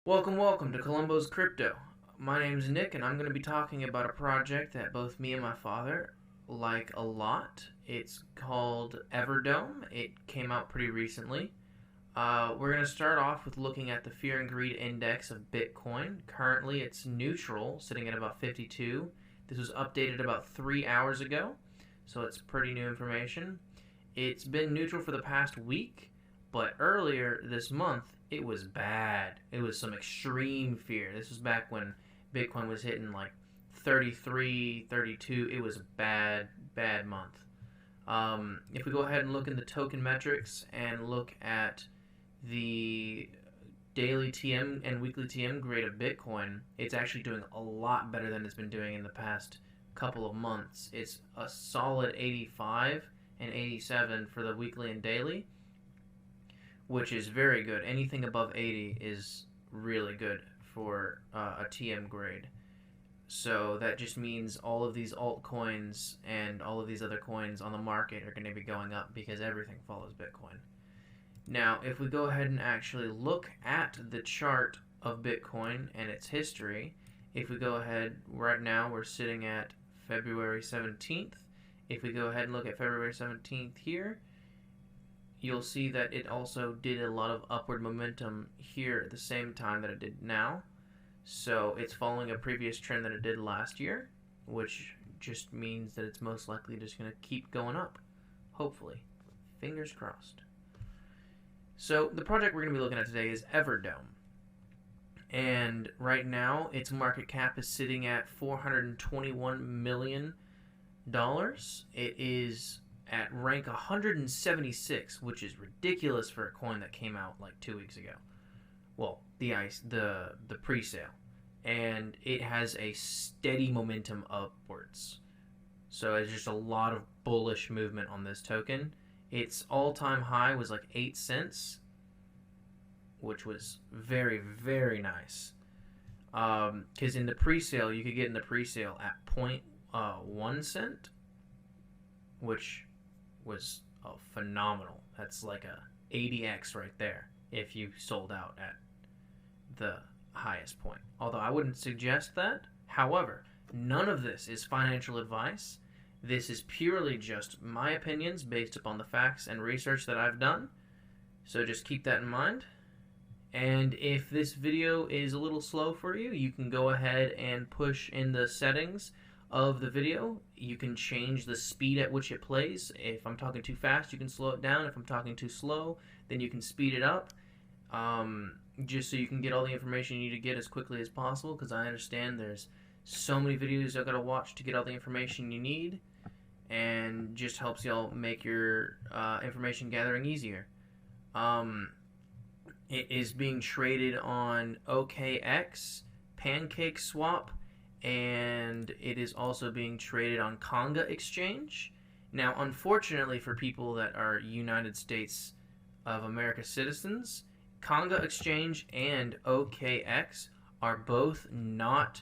Welcome to Columbo's Crypto. My name's Nick, and I'm going to be talking about a project that both me and my father like a lot. It's called EverDome. It came out pretty recently. We're going to start off with looking at the Fear and Greed Index of Bitcoin. Currently, it's neutral, sitting at about 52. This was updated about 3 hours ago, so it's pretty new information. It's been neutral for the past week, but earlier this month, it was bad. It was some extreme fear. This was back when Bitcoin was hitting like 33, 32. It was a bad month. If we go ahead and look in the token metrics and look at the daily TM and weekly TM grade of Bitcoin, it's actually doing a lot better than it's been doing in the past couple of months. It's a solid 85 and 87 for the weekly and daily, which is very good. Anything above 80 is really good for a TM grade. So that just means all of these altcoins and all of these other coins on the market are going to be going up because everything follows Bitcoin. Now, if we go ahead and actually look at the chart of Bitcoin and its history, if we go ahead, right now we're sitting at February 17th. If we go ahead and look at February 17th here, you'll see that it also did a lot of upward momentum here at the same time that it did now. So it's following a previous trend that it did last year, which just means that it's most likely just going to keep going up. Hopefully. Fingers crossed. So the project we're going to be looking at today is EverDome. And right now, its market cap is sitting at $421 million. It is at rank 176, which is ridiculous for a coin that came out like 2 weeks ago. Well, the pre-sale, and it has a steady momentum upwards. So it's just a lot of bullish movement on this token. Its all-time high was like 8 cents, which was very, very nice. Because in the pre-sale, you could get in the pre-sale at 0.1 cent, which was phenomenal. That's like a 80x right there if you sold out at the highest point. Although I wouldn't suggest that. However, none of this is financial advice. This is purely just my opinions based upon the facts and research that I've done. So just keep that in mind. And if this video is a little slow for you, you can go ahead and push in the settings of the video. You can change the speed at which it plays. If I'm talking too fast, you can slow it down. If I'm talking too slow, then you can speed it up, just so you can get all the information you need to get as quickly as possible, because I understand there's so many videos I've got to watch to get all the information you need, and just helps y'all make your information gathering easier. It is being traded on OKX, PancakeSwap, and it is also being traded on Conga Exchange. Now, unfortunately for people that are United States of America citizens, Conga Exchange and OKX are both not,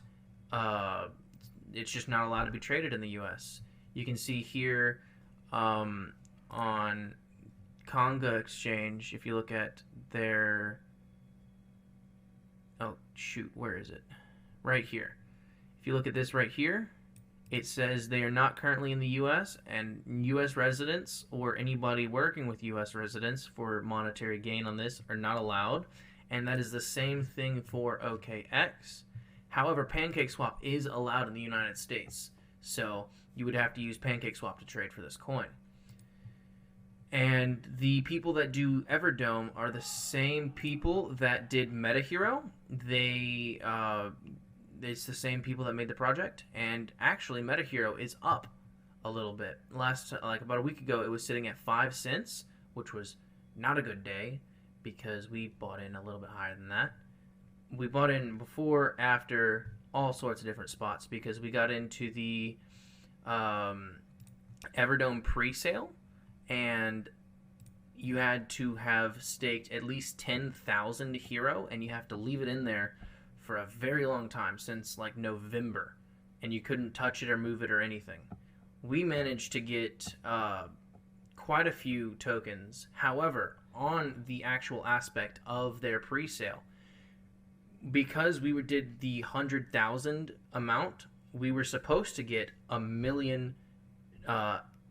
it's just not allowed to be traded in the U.S. You can see here on Conga Exchange, if you look at their, oh shoot, where is it? Right here. If you look at this right here, it says they are not currently in the U.S., and U.S. residents or anybody working with U.S. residents for monetary gain on this are not allowed, and that is the same thing for OKX. However, PancakeSwap is allowed in the United States, so you would have to use PancakeSwap to trade for this coin. And the people that do EverDome are the same people that did MetaHero. It's the same people that made the project, and actually MetaHero is up a little bit. Like about a week ago, it was sitting at 5 cents, which was not a good day because we bought in a little bit higher than that. We bought in before, after, all sorts of different spots because we got into the EverDome pre-sale, and you had to have staked at least 10,000 hero, and you have to leave it in there for a very long time, since like November, and you couldn't touch it or move it or anything. We managed to get quite a few tokens. However, on the actual aspect of their pre-sale, because did the 100,000 amount, we were supposed to get 1,000,000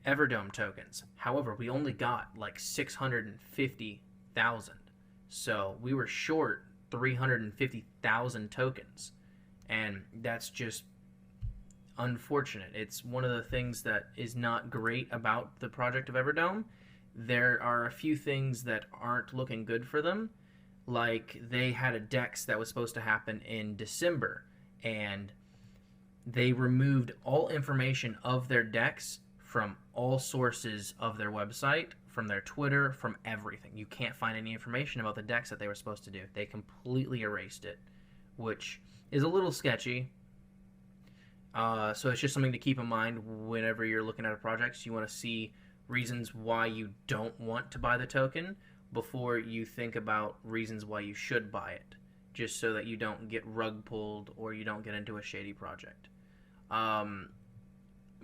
EverDome tokens. However, we only got like 650,000. So we were short 350,000 tokens. And that's just unfortunate. It's one of the things that is not great about the project of EverDome. There are a few things that aren't looking good for them. Like, they had a DEX that was supposed to happen in December, and they removed all information of their DEX from all sources of their website, from their Twitter, from everything. You can't find any information about the DEX that they were supposed to do. They completely erased it, which is a little sketchy. So it's just something to keep in mind whenever you're looking at a project. So you want to see reasons why you don't want to buy the token before you think about reasons why you should buy it, just so that you don't get rug pulled or you don't get into a shady project.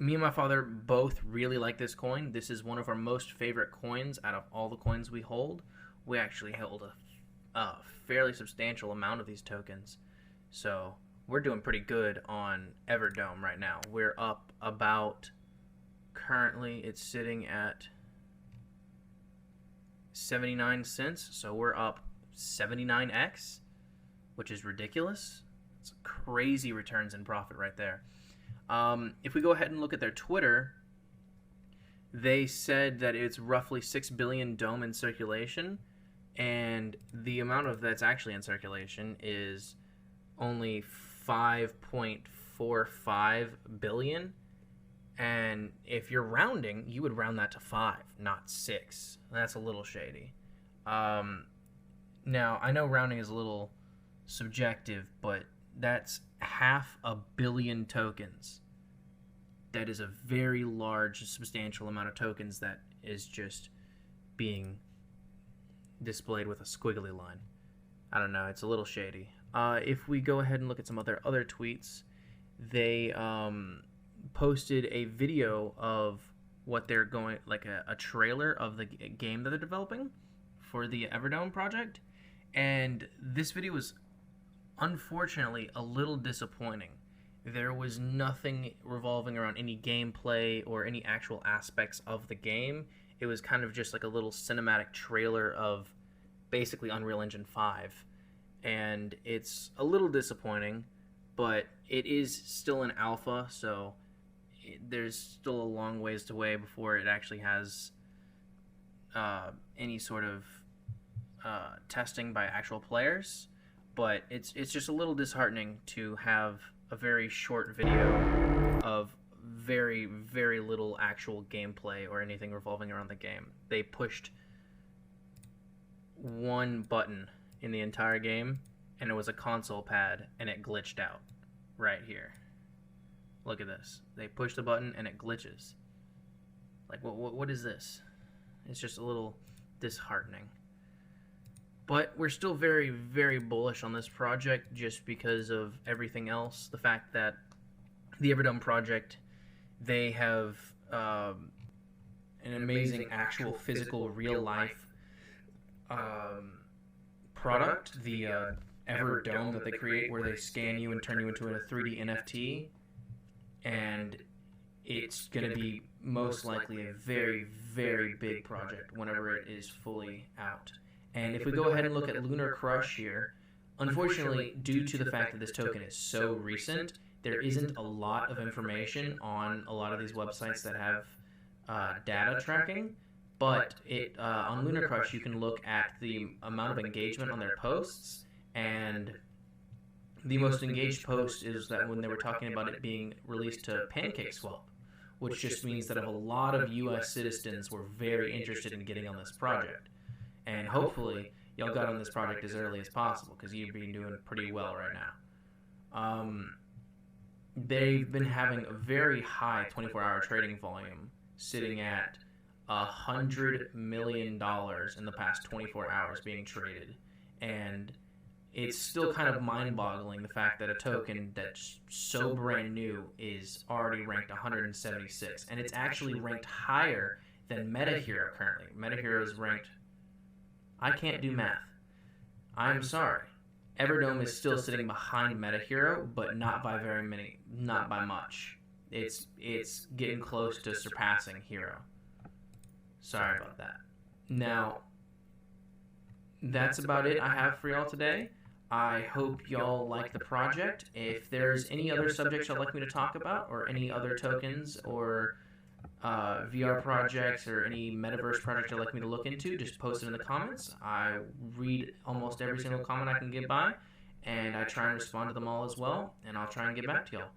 Me and my father both really like this coin. This is one of our most favorite coins out of all the coins we hold. We actually held a fairly substantial amount of these tokens. So we're doing pretty good on EverDome right now. We're up about, currently it's sitting at 79 cents, so we're up 79x, which is ridiculous. It's crazy returns in profit right there. If we go ahead and look at their Twitter, they said that it's roughly 6 billion dome in circulation, and the amount of that's actually in circulation is only 5.45 billion. And if you're rounding, you would round that to 5, not 6. That's a little shady. Now, I know rounding is a little subjective, but that's 500 million tokens. That is a very large, substantial amount of tokens that is just being displayed with a squiggly line. I don't know, it's a little shady. If we go ahead and look at some other tweets, they posted a video of what they're going, like a trailer of the game that they're developing for the EverDome project, and this video was unfortunately a little disappointing. There was nothing revolving around any gameplay or any actual aspects of the game. It was kind of just like a little cinematic trailer of basically Unreal Engine 5, and it's a little disappointing, but it is still an alpha, so there's still a long ways to wait before it actually has any sort of testing by actual players. But it's just a little disheartening to have a very short video of very, very little actual gameplay or anything revolving around the game. They pushed one button in the entire game, and it was a console pad, and it glitched out right here. Look at this. They push the button and it glitches. Like, what is this? It's just a little disheartening. But we're still very, very bullish on this project just because of everything else. The fact that the EverDome project, they have an amazing actual physical real life product, the EverDome that they create, where they scan you and turn you into a 3D NFT. And it's going to be most likely a very, very big project whenever it is fully out. And if we go ahead and look at Lunar Crush here, unfortunately, due to the fact that this token is so recent, there isn't a lot of information on a lot of these websites that have data tracking. But on Lunar Crush, you can look at the amount of engagement on their posts, and the most engaged post is that when they were talking about it being released to PancakeSwap, which just means that a lot of U.S. citizens were very interested in getting on this project. And hopefully, y'all got on this project as early as possible, because you've been doing pretty well right now. They've been having a very high 24-hour trading volume, sitting at $100 million in the past 24 hours being traded. And it's still kind of mind-boggling, the fact that a token that's so brand new is already ranked 176, and it's actually ranked higher than MetaHero currently. MetaHero is ranked, I can't do math, I'm sorry, EverDome is still sitting behind MetaHero, but not by very many, not by much. It's getting close to surpassing Hero. Sorry about that. Now, that's about it I have for y'all today. I hope y'all like the project. If there's any other subjects y'all like me to talk about, or any other tokens or VR projects or any metaverse project you'd like me to look into, just post it in the comments. I read almost every single comment I can get by, and I try and respond to them all as well, and I'll try and get back to y'all.